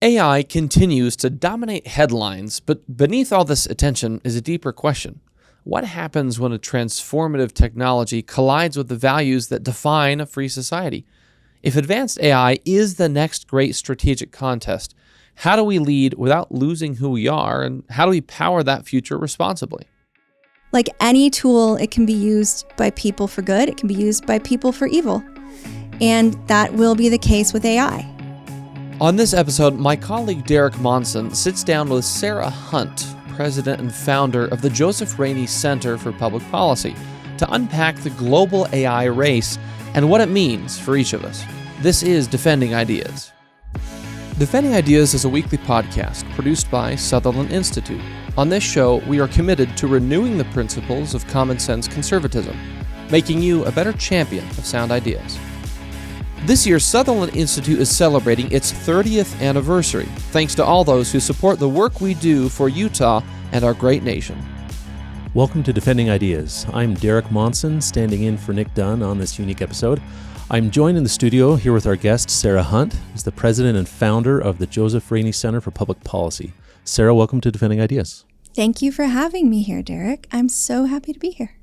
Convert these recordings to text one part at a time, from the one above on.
AI continues to dominate headlines, but beneath all this attention is a deeper question. What happens when a transformative technology collides with the values that define a free society? If advanced AI is the next great strategic contest, how do we lead without losing who we are, and how do we power that future responsibly? Like any tool, it can be used by people for good, it can be used by people for evil. And that will be the case with AI. On this episode, my colleague Derek Monson sits down with Sarah Hunt, president and founder of the Joseph Rainey Center for Public Policy, to unpack the global AI race and what it means for each of us. This is Defending Ideas. Defending Ideas is a weekly podcast produced by Sutherland Institute. On this show, we are committed to renewing the principles of common sense conservatism, making you a better champion of sound ideas. This year, Sutherland Institute is celebrating its 30th anniversary, thanks to all those who support the work we do for Utah and our great nation. Welcome to Defending Ideas. I'm Derek Monson, standing in for Nic Dunn on this unique episode. I'm joined in the studio here with our guest, Sarah Hunt, who's the president and founder of the Joseph Rainey Center for Public Policy. Sarah, welcome to Defending Ideas. Thank you for having me here, Derek. I'm so happy to be here.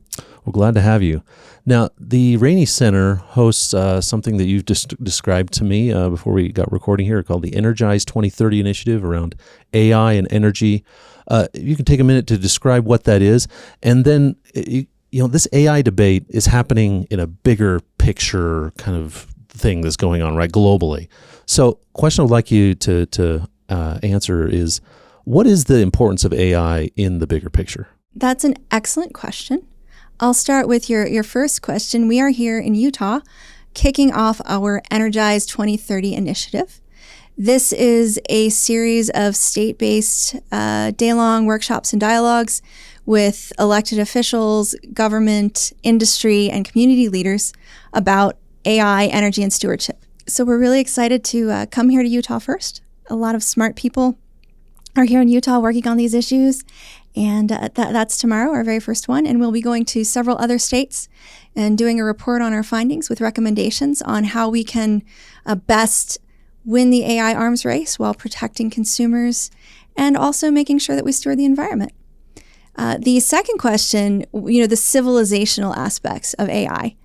We're glad to have you. Now, the Rainey Center hosts something that you've described to me before we got recording here called the Energize 2030 initiative around AI and energy. You can take a minute to describe what that is. And then, this AI debate is happening in a bigger picture kind of thing that's going on, right, globally. So question I'd like you to answer is, what is the importance of AI in the bigger picture? That's an excellent question. I'll start with your first question. We are here in Utah kicking off our Energize 2030 initiative. This is a series of state-based day-long workshops and dialogues with elected officials, government, industry, and community leaders about AI, energy, and stewardship. So we're really excited to come here to Utah first. A lot of smart people are here in Utah working on these issues. And that's tomorrow, our very first one. And we'll be going to several other states and doing a report on our findings with recommendations on how we can best win the AI arms race while protecting consumers and also making sure that we steward the environment. The second question, the civilizational aspects of AI.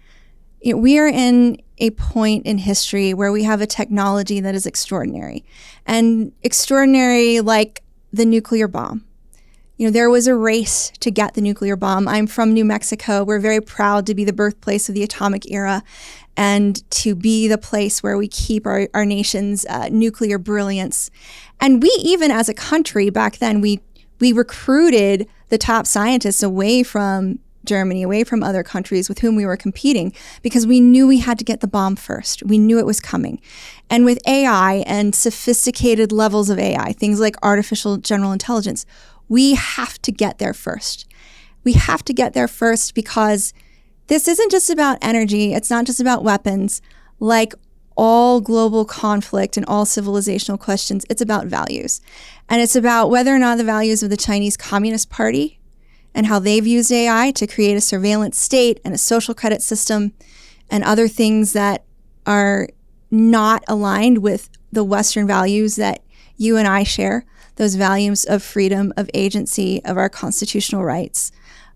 We are in a point in history where we have a technology that is extraordinary, and extraordinary like the nuclear bomb. There was a race to get the nuclear bomb. I'm from New Mexico. We're very proud to be the birthplace of the atomic era and to be the place where we keep our nation's nuclear brilliance. And we even as a country back then, we recruited the top scientists away from Germany, away from other countries with whom we were competing because we knew we had to get the bomb first. We knew it was coming. And with AI and sophisticated levels of AI, things like artificial general intelligence, we have to get there first. We have to get there first because this isn't just about energy. It's not just about weapons. Like all global conflict and all civilizational questions, it's about values. And it's about whether or not the values of the Chinese Communist Party and how they've used AI to create a surveillance state and a social credit system and other things that are not aligned with the Western values that you and I share. Those values of freedom, of agency, of our constitutional rights,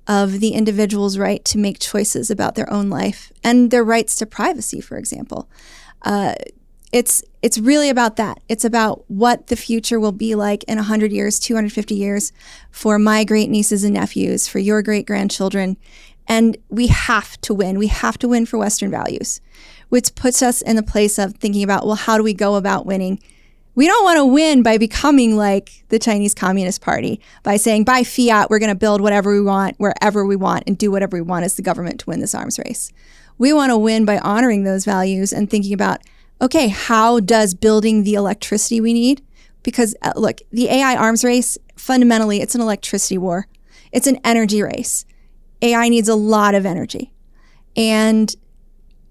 of the individual's right to make choices about their own life and their rights to privacy, for example. It's really about that. It's about what the future will be like in 100 years, 250 years for my great nieces and nephews, for your great grandchildren. And we have to win. We have to win for Western values, which puts us in the place of thinking about, well, how do we go about winning? We don't want to win by becoming like the Chinese Communist Party, by saying, by fiat, we're going to build whatever we want, wherever we want, and do whatever we want as the government to win this arms race. We want to win by honoring those values and thinking about, okay, how does building the electricity we need? Because look, the AI arms race, fundamentally, it's an electricity war. It's an energy race. AI needs a lot of energy. And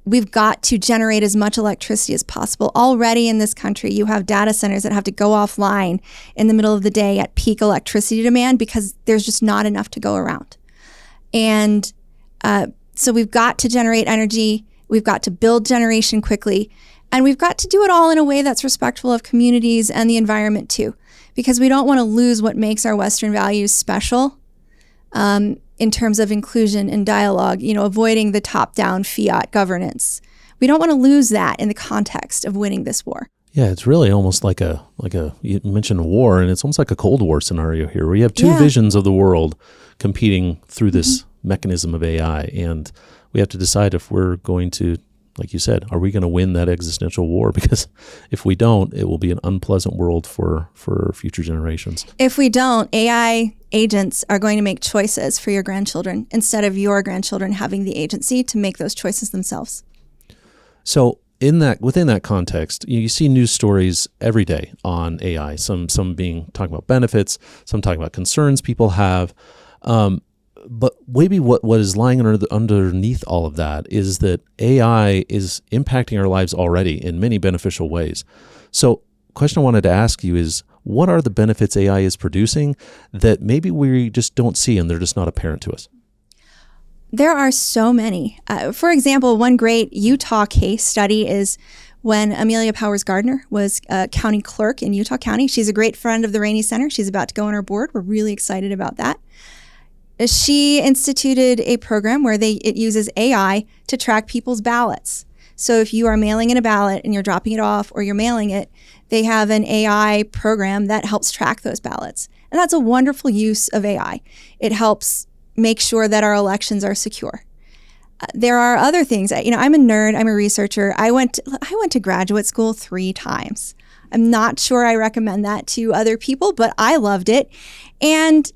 we've got to generate as much electricity as possible. Already in this country, you have data centers that have to go offline in the middle of the day at peak electricity demand because there's just not enough to go around. And so we've got to generate energy. We've got to build generation quickly. And we've got to do it all in a way that's respectful of communities and the environment too, because we don't want to lose what makes our Western values special in terms of inclusion and dialogue, avoiding the top-down fiat governance. We don't want to lose that in the context of winning this war. Yeah, it's really almost like you mentioned a war, and it's almost like a Cold War scenario here, where you have two visions of the world competing through this mechanism of AI, and we have to decide if we're going to, like you said, are we going to win that existential war? Because if we don't, it will be an unpleasant world for future generations. If we don't, AI agents are going to make choices for your grandchildren instead of your grandchildren having the agency to make those choices themselves. So within that context, you see news stories every day on AI. Some talking about benefits, some talking about concerns people have. But maybe what is lying underneath all of that is that AI is impacting our lives already in many beneficial ways. So, question I wanted to ask you is, what are the benefits AI is producing that maybe we just don't see and they're just not apparent to us? There are so many. For example, one great Utah case study is when Amelia Powers Gardner was a county clerk in Utah County. She's a great friend of the Rainey Center. She's about to go on our board. We're really excited about that. She instituted a program where it uses AI to track people's ballots. So if you are mailing in a ballot and you're dropping it off or you're mailing it, they have an AI program that helps track those ballots. And that's a wonderful use of AI. It helps make sure that our elections are secure. There are other things. I'm a nerd. I'm a researcher. I went to graduate school 3 times. I'm not sure I recommend that to other people, but I loved it. And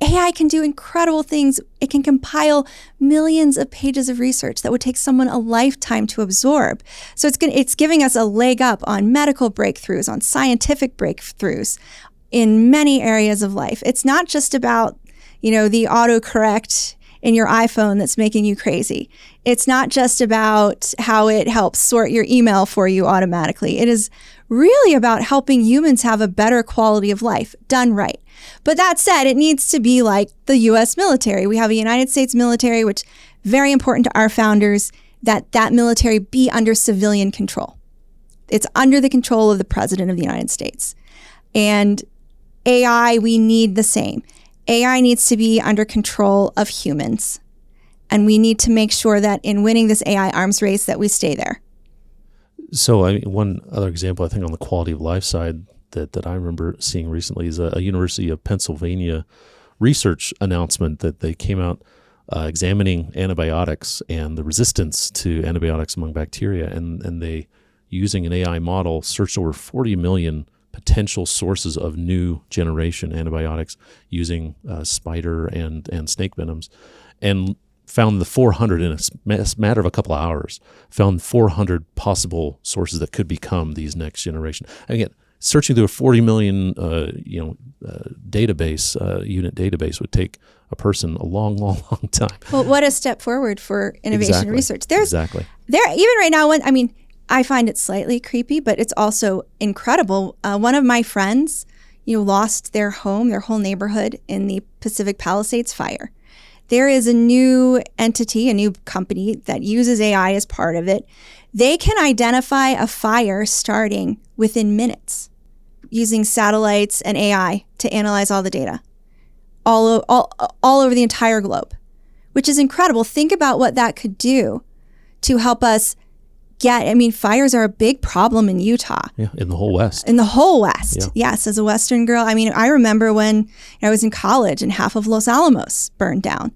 AI can do incredible things. It can compile millions of pages of research that would take someone a lifetime to absorb. So it's giving us a leg up on medical breakthroughs, on scientific breakthroughs in many areas of life. It's not just about the autocorrect in your iPhone that's making you crazy. It's not just about how it helps sort your email for you automatically. It is really about helping humans have a better quality of life, done right. But that said, it needs to be like the U.S. military. We have a United States military, which is very important to our founders, that military be under civilian control. It's under the control of the President of the United States. And AI, we need the same. AI needs to be under control of humans. And we need to make sure that in winning this AI arms race that we stay there. So one other example, I think, on the quality of life side that I remember seeing recently is a University of Pennsylvania research announcement that they came out examining antibiotics and the resistance to antibiotics among bacteria. And they, using an AI model, searched over 40 million potential sources of new generation antibiotics using spider and snake venoms, and found the 400 in a matter of a couple of hours, found 400 possible sources that could become these next generation. Again, searching through a 40 million database, unit database would take a person a long, long, long time. Well, what a step forward for innovation research. There, even right now, I find it slightly creepy, but it's also incredible. One of my friends, lost their home, their whole neighborhood in the Pacific Palisades fire. There is a new entity, a new company that uses AI as part of it. They can identify a fire starting within minutes using satellites and AI to analyze all the data all over the entire globe, which is incredible. Think about what that could do to help us fires are a big problem in Utah. Yeah, in the whole West. Yeah. Yes, as a Western girl. I remember when I was in college and half of Los Alamos burned down.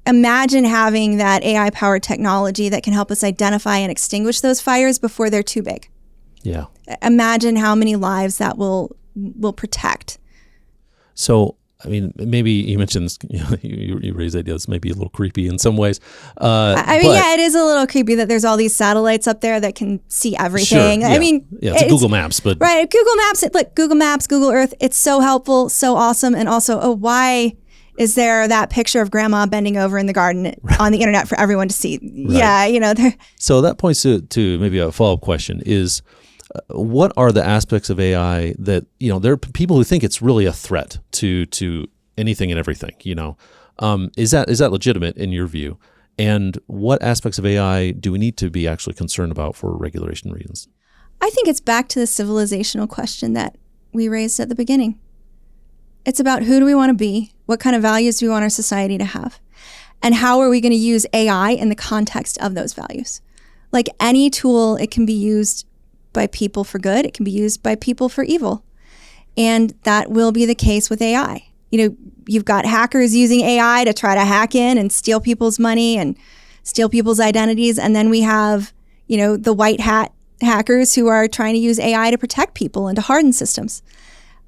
Imagine having that AI-powered technology that can help us identify and extinguish those fires before they're too big. Yeah. Imagine how many lives that will protect. So, maybe you mentioned this, you raised the idea this may be a little creepy in some ways. It is a little creepy that there's all these satellites up there that can see everything. Sure, yeah. It's Google Maps, but right, Google Maps, Google Earth. It's so helpful, so awesome, and also, why is there that picture of grandma bending over in the garden on the internet for everyone to see? Right. Yeah, So that points to maybe a follow-up question is, what are the aspects of AI that, there are people who think it's really a threat to anything and everything, is that legitimate in your view? And what aspects of AI do we need to be actually concerned about for regulation reasons? I think it's back to the civilizational question that we raised at the beginning. It's about who do we want to be? What kind of values do we want our society to have? And how are we going to use AI in the context of those values? Like any tool, it can be used by people for good. It can be used by people for evil. And that will be the case with AI. You've got hackers using AI to try to hack in and steal people's money and steal people's identities. And then we have, the white hat hackers who are trying to use AI to protect people and to harden systems.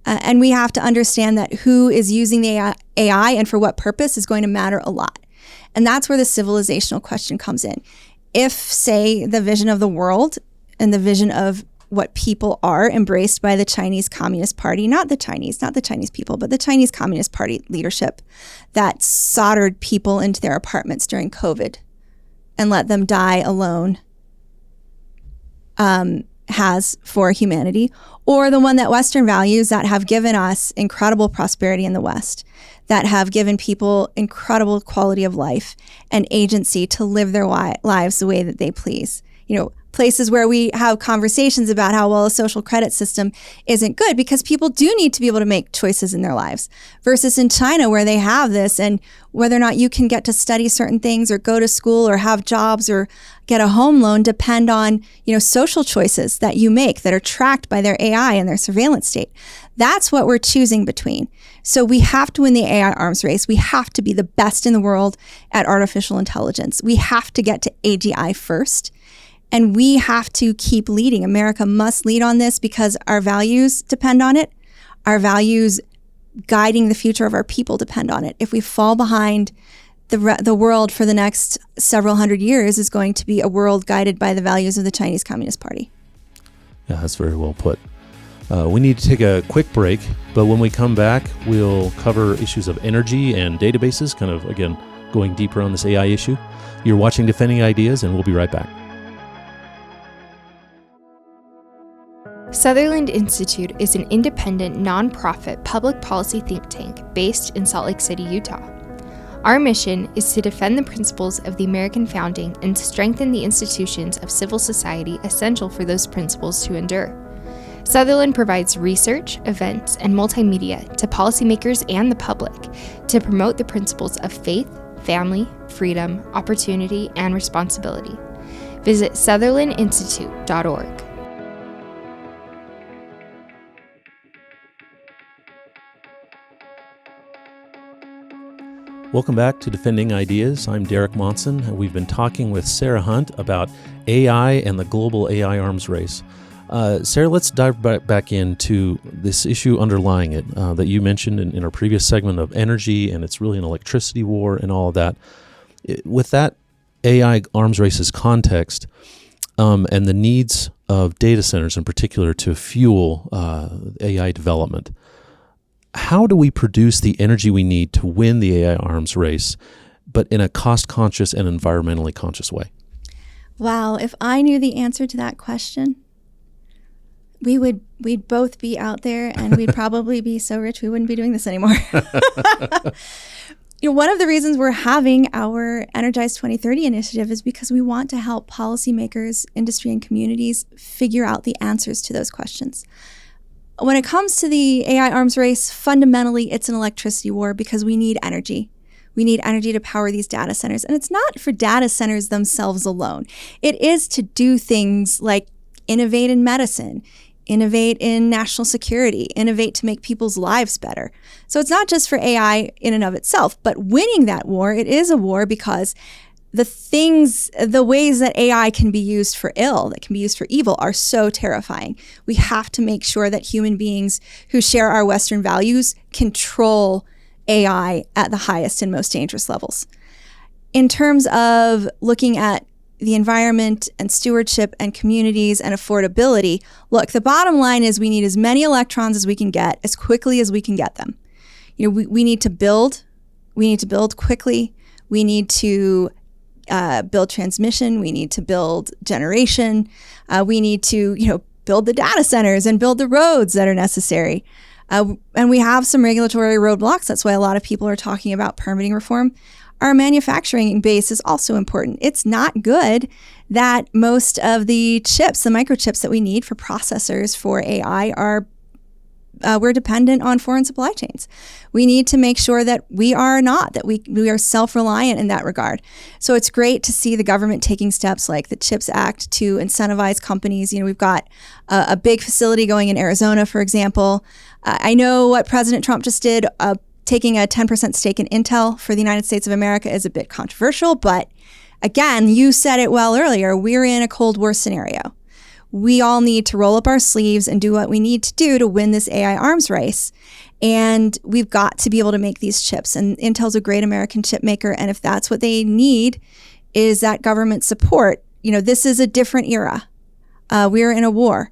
And we have to understand that who is using the AI and for what purpose is going to matter a lot. And that's where the civilizational question comes in. If, say, the vision of the world and the vision of what people are embraced by the Chinese Communist Party, not the Chinese people, but the Chinese Communist Party leadership that soldered people into their apartments during COVID and let them die alone, has for humanity, or the one that Western values that have given us incredible prosperity in the West, that have given people incredible quality of life and agency to live their lives the way that they please. Places where we have conversations about how, well, a social credit system isn't good because people do need to be able to make choices in their lives, versus in China where they have this, and whether or not you can get to study certain things or go to school or have jobs or get a home loan depend on, social choices that you make that are tracked by their AI and their surveillance state. That's what we're choosing between. So we have to win the AI arms race. We have to be the best in the world at artificial intelligence. We have to get to AGI first. And we have to keep leading. America must lead on this because our values depend on it. Our values guiding the future of our people depend on it. If we fall behind, the world for the next several hundred years is going to be a world guided by the values of the Chinese Communist Party. Yeah, that's very well put. We need to take a quick break, but when we come back, we'll cover issues of energy and databases, kind of, again, going deeper on this AI issue. You're watching Defending Ideas, and we'll be right back. Sutherland Institute is an independent, nonprofit public policy think tank based in Salt Lake City, Utah. Our mission is to defend the principles of the American founding and strengthen the institutions of civil society essential for those principles to endure. Sutherland provides research, events, and multimedia to policymakers and the public to promote the principles of faith, family, freedom, opportunity, and responsibility. Visit sutherlandinstitute.org. Welcome back to Defending Ideas. I'm Derek Monson, and we've been talking with Sarah Hunt about AI and the global AI arms race. Sarah, let's dive back into this issue underlying it that you mentioned in our previous segment of energy, and it's really an electricity war and all of that. With that AI arms race's context and the needs of data centers in particular to fuel AI development, how do we produce the energy we need to win the AI arms race, but in a cost-conscious and environmentally conscious way? Wow, if I knew the answer to that question, we'd both be out there and we'd probably be so rich we wouldn't be doing this anymore. One of the reasons we're having our Energize 2030 initiative is because we want to help policymakers, industry, and communities figure out the answers to those questions. When it comes to the AI arms race, fundamentally, it's an electricity war because we need energy. We need energy to power these data centers. And it's not for data centers themselves alone. It is to do things like innovate in medicine, innovate in national security, innovate to make people's lives better. So it's not just for AI in and of itself, but winning that war, it is a war because the ways that AI can be used for ill, that can be used for evil, are so terrifying. We have to make sure that human beings who share our Western values control AI at the highest and most dangerous levels. In terms of looking at the environment and stewardship and communities and affordability, look, the bottom line is we need as many electrons as we can get as quickly as we can get them. We need to build. We need to build quickly. We need to build transmission. We need to build generation. We need to, build the data centers and build the roads that are necessary. And we have some regulatory roadblocks. That's why a lot of people are talking about permitting reform. our manufacturing base is also important. It's not good that most of the chips, the microchips that we need for processors for AI are we're dependent on foreign supply chains. We need to make sure that we are not, that we are self-reliant in that regard. So it's great to see the government taking steps like the CHIPS Act to incentivize companies. We've got a big facility going in Arizona, for example. I know what President Trump just did, taking a 10% stake in Intel for the United States of America is a bit controversial, but again, you said it well earlier, we're in a Cold War scenario. We all need to roll up our sleeves and do what we need to do to win this AI arms race. And we've got to be able to make these chips. And Intel's a great American chip maker. And if that's what they need is that government support, this is a different era. We're in a war.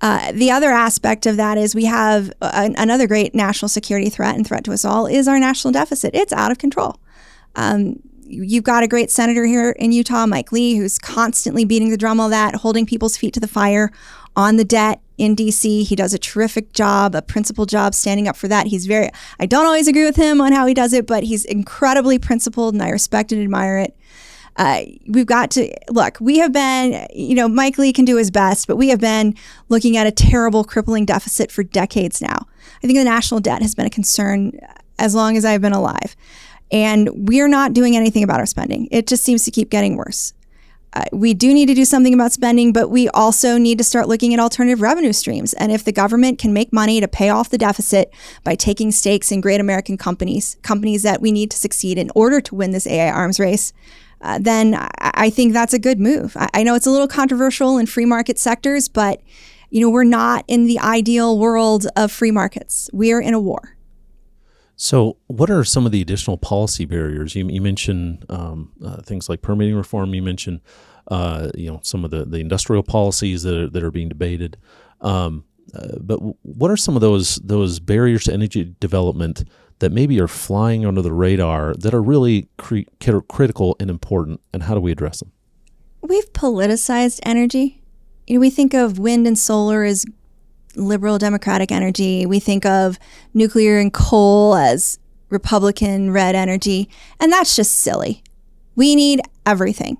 The other aspect of that is we have another great national security threat and threat to us all is our national deficit. It's out of control. You've got a great senator here in Utah, Mike Lee, who's constantly beating the drum on that, holding people's feet to the fire on the debt in DC. He does a terrific job, a principled job standing up for that. I don't always agree with him on how he does it, but he's incredibly principled and I respect and admire it. We've got to, look, we have been, Mike Lee can do his best, but we have been looking at a terrible, crippling deficit for decades now. I think the national debt has been a concern as long as I've been alive. And we're not doing anything about our spending. It just seems to keep getting worse. We do need to do something about spending, but we also need to start looking at alternative revenue streams. And if the government can make money to pay off the deficit by taking stakes in great American companies that we need to succeed in order to win this AI arms race, then I think that's a good move. I know it's a little controversial in free market sectors, but we're not in the ideal world of free markets. We're in a war. So what are some of the additional policy barriers? You mentioned things like permitting reform. You mentioned some of the industrial policies that are being debated. But what are some of those barriers to energy development that maybe are flying under the radar that are really critical and important, and how do we address them? We've politicized energy. We think of wind and solar as liberal democratic energy. We think of nuclear and coal as Republican red energy, and that's just silly. We need everything.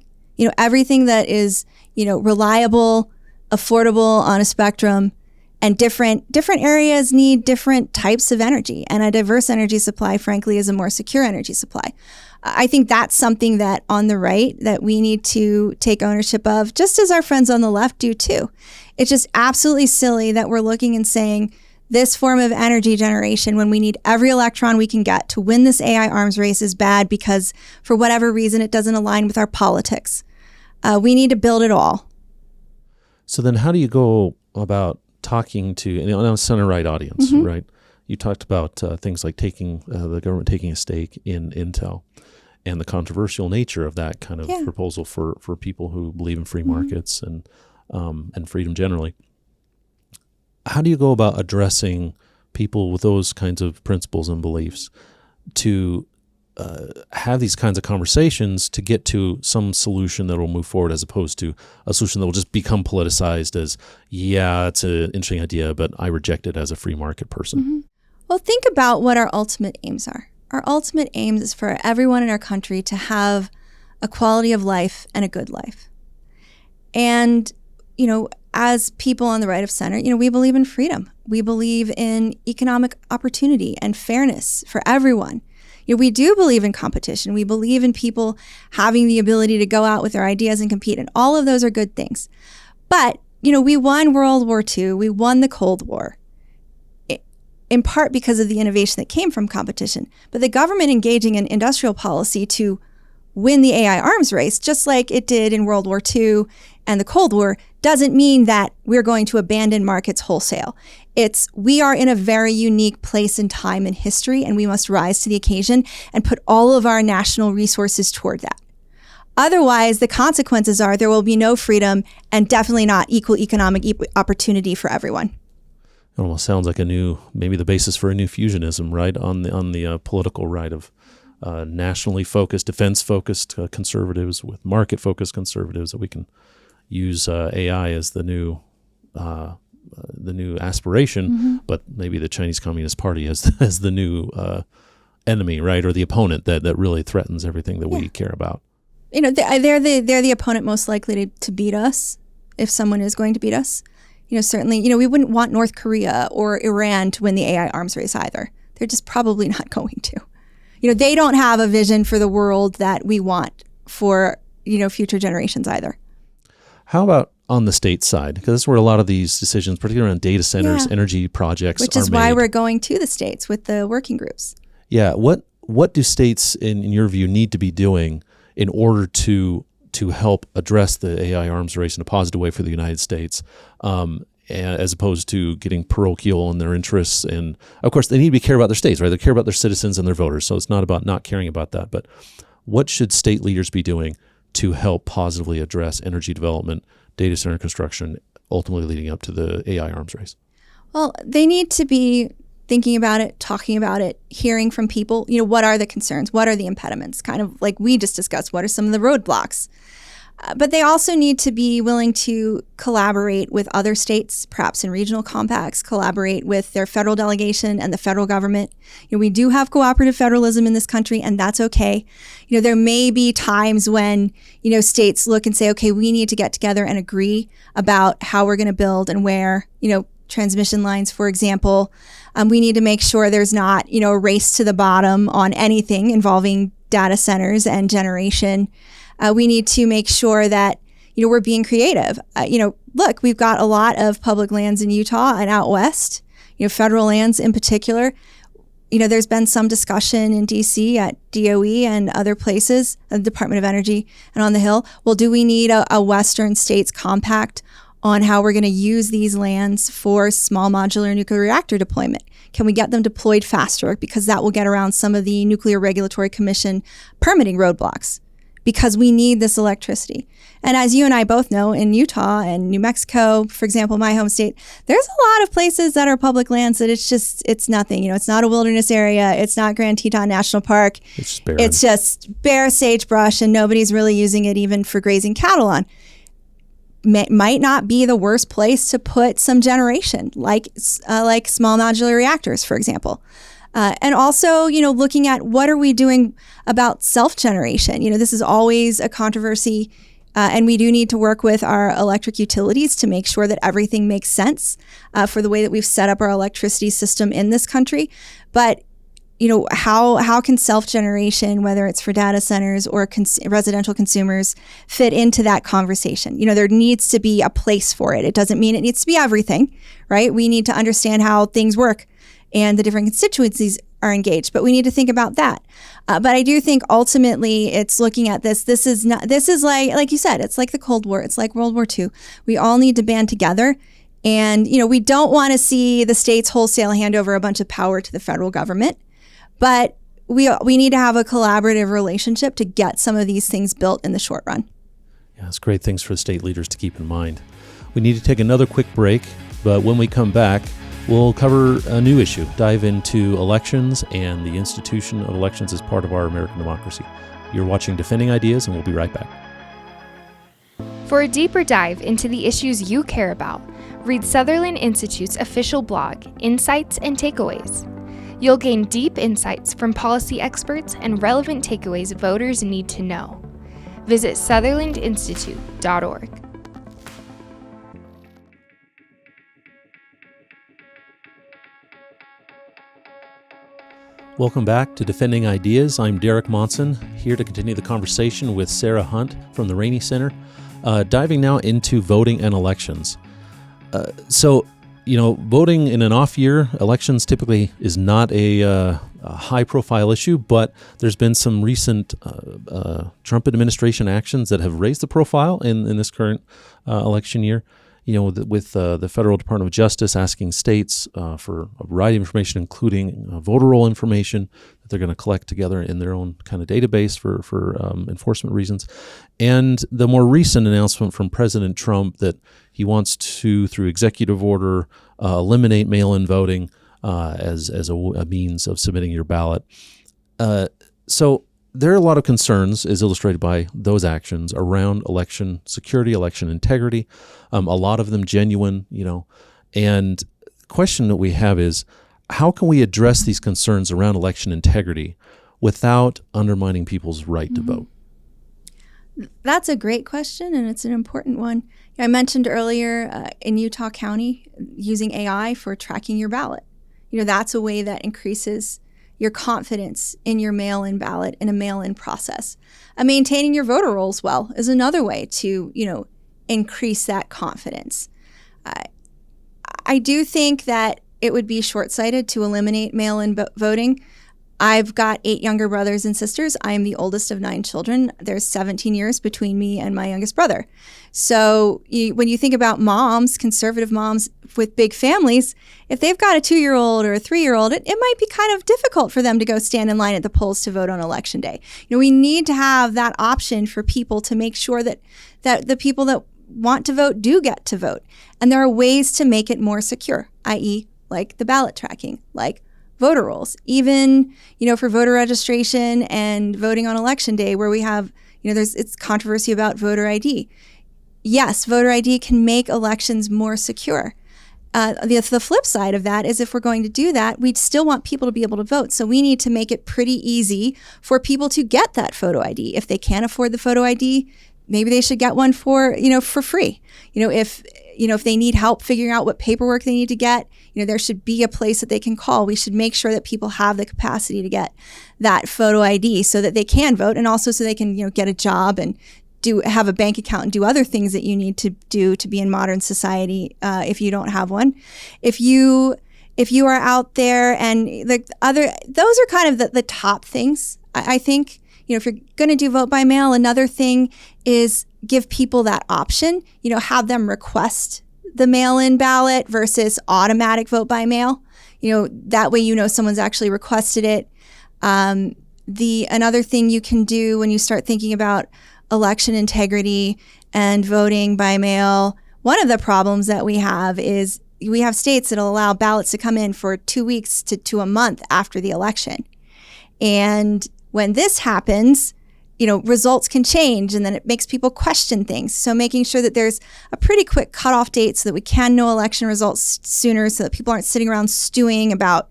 Everything that is, reliable, affordable on a spectrum, and different areas need different types of energy, and a diverse energy supply, frankly, is a more secure energy supply. I think that's something that on the right that we need to take ownership of, just as our friends on the left do too. It's just absolutely silly that we're looking and saying this form of energy generation, when we need every electron we can get to win this AI arms race, is bad because for whatever reason it doesn't align with our politics. We need to build it all. So then how do you go about talking to a center-right audience, Mm-hmm. right? You talked about things like the government taking a stake in Intel and the controversial nature of that kind of proposal for people who believe in free markets and freedom generally. How do you go about addressing people with those kinds of principles and beliefs to have these kinds of conversations to get to some solution that will move forward, as opposed to a solution that will just become politicized as, it's an interesting idea, but I reject it as a free market person? Mm-hmm. Well, think about what our ultimate aims are. Our ultimate aims is for everyone in our country to have a quality of life and a good life. And, as people on the right of center, we believe in freedom. We believe in economic opportunity and fairness for everyone. We do believe in competition. We believe in people having the ability to go out with their ideas and compete. And all of those are good things. But, we won World War II. We won the Cold War, in part because of the innovation that came from competition. But the government engaging in industrial policy to win the AI arms race, just like it did in World War II and the Cold War, doesn't mean that we're going to abandon markets wholesale. We are in a very unique place and time in history, and we must rise to the occasion and put all of our national resources toward that. Otherwise, the consequences are there will be no freedom and definitely not equal economic opportunity for everyone. It almost sounds like maybe the basis for a new fusionism, right? On the political right of nationally focused, defense-focused conservatives with market-focused conservatives, that we can use AI as the new aspiration, but maybe the Chinese Communist Party as the new enemy, right, or the opponent that really threatens everything that we care about. They're the opponent most likely to beat us if someone is going to beat us. Certainly, we wouldn't want North Korea or Iran to win the AI arms race either. They're just probably not going to. They don't have a vision for the world that we want for, future generations either. How about on the state side? Because that's where a lot of these decisions, particularly around data centers, energy projects, which is why we're going to the states with the working groups. Yeah. What do states, in your view, need to be doing in order to help address the AI arms race in a positive way for the United States, as opposed to getting parochial in their interests? And of course, they need to care about their states, right? They care about their citizens and their voters. So it's not about not caring about that. But what should state leaders be doing to help positively address energy development, data center construction, ultimately leading up to the AI arms race? Well, they need to be thinking about it, talking about it, hearing from people. What are the concerns? What are the impediments? Kind of like we just discussed, what are some of the roadblocks? But they also need to be willing to collaborate with other states, perhaps in regional compacts, collaborate with their federal delegation and the federal government. We do have cooperative federalism in this country, and that's okay. There may be times when, states look and say, okay, we need to get together and agree about how we're going to build and where, transmission lines, for example. We need to make sure there's not, a race to the bottom on anything involving data centers and generation. We need to make sure that, we're being creative. Look, we've got a lot of public lands in Utah and out west, federal lands in particular. There's been some discussion in DC at DOE and other places, the Department of Energy and on the Hill. Well, do we need a Western states compact on how we're going to use these lands for small modular nuclear reactor deployment? Can we get them deployed faster? Because that will get around some of the Nuclear Regulatory Commission permitting roadblocks, because we need this electricity. And as you and I both know, in Utah and New Mexico, for example, my home state, there's a lot of places that are public lands that it's nothing. It's not a wilderness area. It's not Grand Teton National Park. It's just bare sagebrush, and nobody's really using it even for grazing cattle on. Might not be the worst place to put some generation, like small modular reactors, for example. And also, looking at what are we doing about self-generation? This is always a controversy, and we do need to work with our electric utilities to make sure that everything makes sense for the way that we've set up our electricity system in this country. But, how can self-generation, whether it's for data centers or residential consumers, fit into that conversation? There needs to be a place for it. It doesn't mean it needs to be everything, right? We need to understand how things work and the different constituencies are engaged, but we need to think about that. But I do think ultimately it's looking at this. This is like you said, it's like the Cold War. It's like World War II. We all need to band together. And, we don't want to see the states wholesale hand over a bunch of power to the federal government, but we need to have a collaborative relationship to get some of these things built in the short run. Yeah, it's great things for state leaders to keep in mind. We need to take another quick break, but when we come back, we'll cover a new issue, dive into elections and the institution of elections as part of our American democracy. You're watching Defending Ideas, and we'll be right back. For a deeper dive into the issues you care about, read Sutherland Institute's official blog, Insights and Takeaways. You'll gain deep insights from policy experts and relevant takeaways voters need to know. Visit sutherlandinstitute.org. Welcome back to Defending Ideas. I'm Derek Monson, here to continue the conversation with Sarah Hunt from the Rainey Center, diving now into voting and elections. Voting in an off year, elections typically is not a high-profile issue, but there's been some recent Trump administration actions that have raised the profile in this current election year. With the Federal Department of Justice asking states for a variety of information, including voter roll information that they're going to collect together in their own kind of database for enforcement reasons. And the more recent announcement from President Trump that he wants to, through executive order, eliminate mail-in voting as a means of submitting your ballot. So there are a lot of concerns, as illustrated by those actions, around election security, election integrity, a lot of them genuine, and the question that we have is, how can we address these concerns around election integrity without undermining people's right to vote? That's a great question, and it's an important one. I mentioned earlier in Utah County using AI for tracking your ballot. That's a way that increases your confidence in your mail-in ballot in a mail-in process. Maintaining your voter rolls well is another way to, increase that confidence. I do think that it would be short-sighted to eliminate mail-in voting. I've got 8 younger brothers and sisters. I am the oldest of 9 children. There's 17 years between me and my youngest brother. So when you think about moms, conservative moms with big families, if they've got a 2-year-old or a 3-year-old, it might be kind of difficult for them to go stand in line at the polls to vote on election day. We need to have that option for people to make sure that the people that want to vote do get to vote. And there are ways to make it more secure, i.e. like the ballot tracking, like voter rolls, even, for voter registration and voting on election day where we have, it's controversy about voter ID. Yes, voter ID can make elections more secure. The flip side of that is if we're going to do that, we'd still want people to be able to vote. So we need to make it pretty easy for people to get that photo ID. If they can't afford the photo ID, maybe they should get one for free. If they need help figuring out what paperwork they need to get, there should be a place that they can call. We should make sure that people have the capacity to get that photo ID so that they can vote, and also so they can, get a job and have a bank account and do other things that you need to do to be in modern society if you don't have one. If you are out there and those are kind of the top things. I think, if you're going to do vote by mail, another thing is give people that option, have them request the mail-in ballot versus automatic vote by mail. That way, someone's actually requested it. Another thing you can do when you start thinking about election integrity and voting by mail, one of the problems that we have is we have states that'll allow ballots to come in for 2 weeks to a month after the election. And when this happens, results can change, and then it makes people question things. So making sure that there's a pretty quick cutoff date so that we can know election results sooner, so that people aren't sitting around stewing about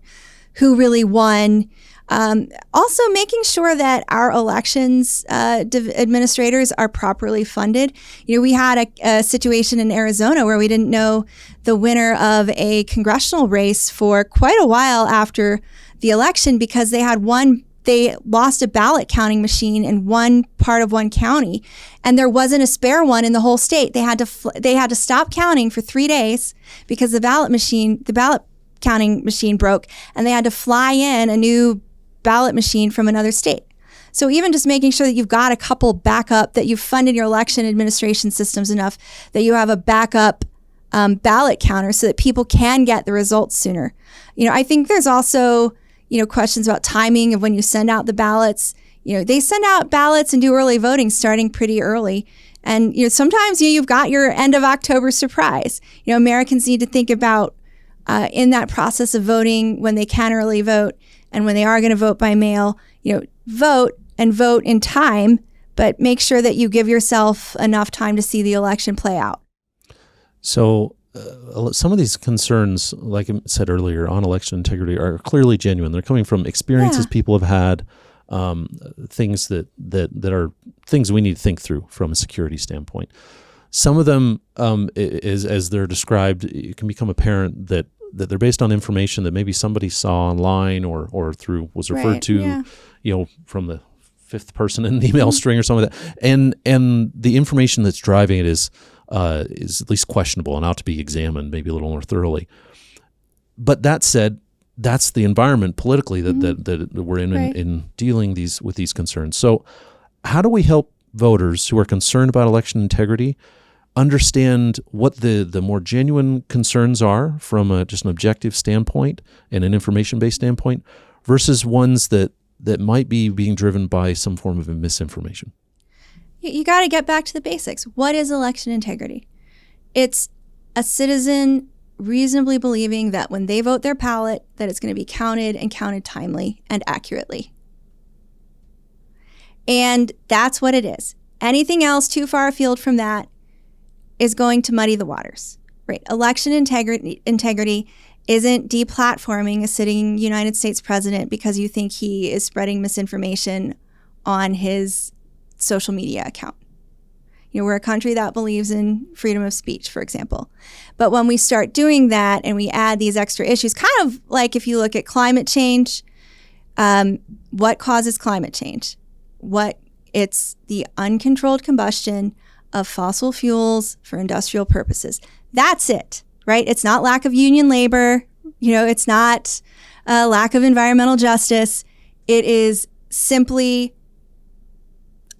who really won. Also making sure that our elections administrators are properly funded. We had a situation in Arizona where we didn't know the winner of a congressional race for quite a while after the election because they lost a ballot counting machine in one part of one county, and there wasn't a spare one in the whole state. They had to stop counting for 3 days because the ballot counting machine broke, and they had to fly in a new ballot machine from another state. So even just making sure that you've got a couple backup, that you've funded your election administration systems enough that you have a backup ballot counter so that people can get the results sooner. I think there's also questions about timing of when you send out the ballots. They send out ballots and do early voting starting pretty early. And sometimes you've got your end of October surprise. Americans need to think about in that process of voting when they can early vote and when they are going to vote by mail, vote and vote in time, but make sure that you give yourself enough time to see the election play out. So some of these concerns, like I said earlier, on election integrity are clearly genuine. They're coming from experiences people have had, things that are things we need to think through from a security standpoint. Some of them, as they're described, it can become apparent that they're based on information that maybe somebody saw online or was referred to, from the fifth person in the email string or something like that. And the information that's driving it is at least questionable and ought to be examined maybe a little more thoroughly. But that said, that's the environment politically that we're in dealing with these concerns. So how do we help voters who are concerned about election integrity understand what the more genuine concerns are from just an objective standpoint and an information-based standpoint versus ones that might be being driven by some form of misinformation? You got to get back to the basics. What is election integrity? It's a citizen reasonably believing that when they vote their ballot, that it's going to be counted and counted timely and accurately. And that's what it is. Anything else too far afield from that is going to muddy the waters, right? Election integrity isn't deplatforming a sitting United States president because you think he is spreading misinformation on his social media account. We're a country that believes in freedom of speech, for example. But when we start doing that and we add these extra issues, kind of like if you look at climate change, what causes climate change? It's the uncontrolled combustion of fossil fuels for industrial purposes. That's it, right? It's not lack of union labor. It's not lack of environmental justice. It is simply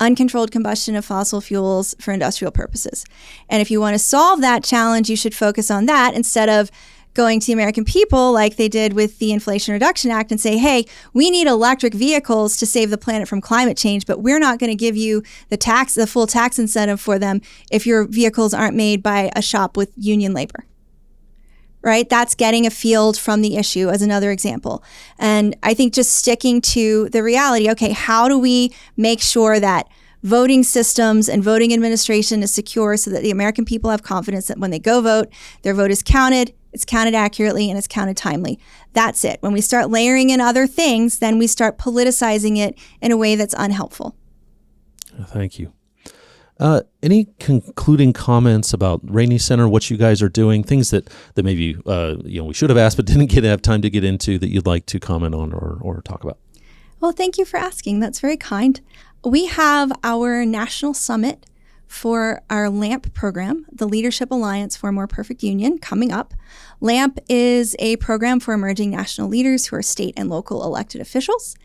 uncontrolled combustion of fossil fuels for industrial purposes. And if you want to solve that challenge, you should focus on that instead of going to the American people like they did with the Inflation Reduction Act and say, hey, we need electric vehicles to save the planet from climate change, but we're not going to give you the full tax incentive for them if your vehicles aren't made by a shop with union labor. Right? That's getting afield from the issue as another example. And I think just sticking to the reality, okay, how do we make sure that voting systems and voting administration is secure so that the American people have confidence that when they go vote, their vote is counted, it's counted accurately, and it's counted timely. That's it. When we start layering in other things, then we start politicizing it in a way that's unhelpful. Thank you. Any concluding comments about Rainey Center, what you guys are doing, things that maybe we should have asked but didn't have time to get into that you'd like to comment on or talk about? Well, thank you for asking. That's very kind. We have our national summit for our LAMP program, the Leadership Alliance for a More Perfect Union, coming up. LAMP is a program for emerging national leaders who are state and local elected officials.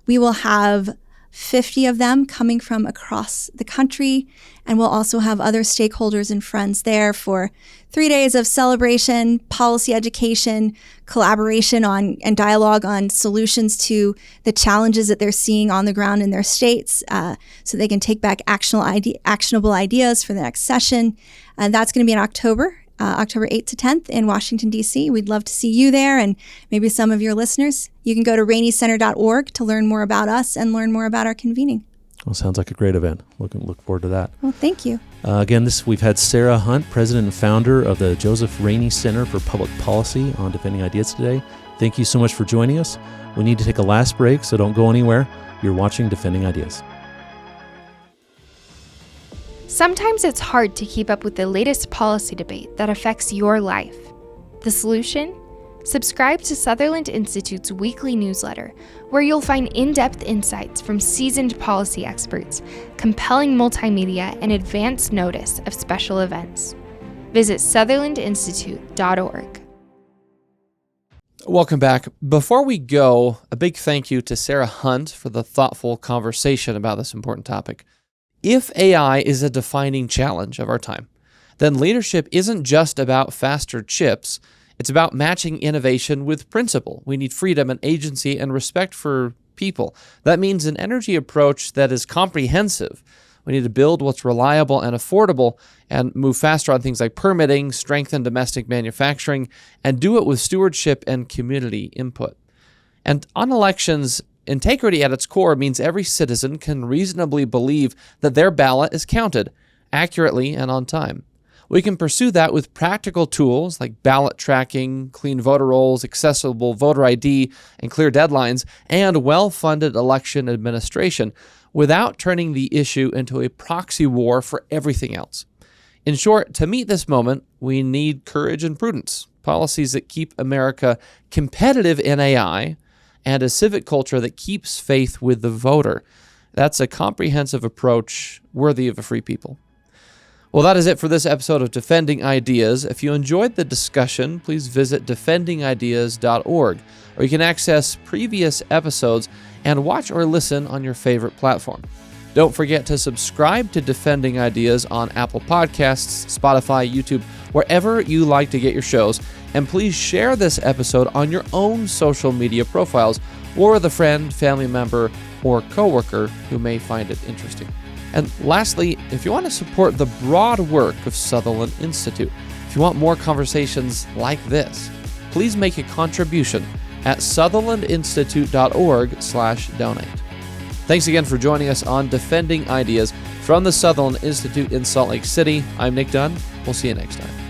We will have 50 of them coming from across the country, and we'll also have other stakeholders and friends there for 3 days of celebration, policy education, collaboration on and dialogue on solutions to the challenges that they're seeing on the ground in their states, so they can take back actionable ideas for the next session. And that's going to be in October 8th to 10th in Washington, D.C. We'd love to see you there and maybe some of your listeners. You can go to raineycenter.org to learn more about us and learn more about our convening. Well, sounds like a great event. Look forward to that. Well, thank you. Again, we've had Sarah Hunt, president and founder of the Joseph Rainey Center for Public Policy, on Defending Ideas today. Thank you so much for joining us. We need to take a last break, so don't go anywhere. You're watching Defending Ideas. Sometimes it's hard to keep up with the latest policy debate that affects your life. The solution? Subscribe to Sutherland Institute's weekly newsletter, where you'll find in-depth insights from seasoned policy experts, compelling multimedia, and advance notice of special events. Visit sutherlandinstitute.org. Welcome back. Before we go, a big thank you to Sarah Hunt for the thoughtful conversation about this important topic. If AI is a defining challenge of our time, then leadership isn't just about faster chips. It's about matching innovation with principle. We need freedom and agency and respect for people. That means an energy approach that is comprehensive. We need to build what's reliable and affordable and move faster on things like permitting, strengthen domestic manufacturing, and do it with stewardship and community input. And on elections, integrity at its core means every citizen can reasonably believe that their ballot is counted accurately and on time. We can pursue that with practical tools like ballot tracking, clean voter rolls, accessible voter ID, and clear deadlines, and well-funded election administration without turning the issue into a proxy war for everything else. In short, to meet this moment, we need courage and prudence, policies that keep America competitive in AI, and a civic culture that keeps faith with the voter. That's a comprehensive approach worthy of a free people. Well, that is it for this episode of Defending Ideas. If you enjoyed the discussion, please visit defendingideas.org, or you can access previous episodes and watch or listen on your favorite platform. Don't forget to subscribe to Defending Ideas on Apple Podcasts, Spotify, YouTube, wherever you like to get your shows. And please share this episode on your own social media profiles or with a friend, family member, or coworker who may find it interesting. And lastly, if you want to support the broad work of Sutherland Institute, if you want more conversations like this, please make a contribution at sutherlandinstitute.org/donate. Thanks again for joining us on Defending Ideas from the Sutherland Institute in Salt Lake City. I'm Nic Dunn. We'll see you next time.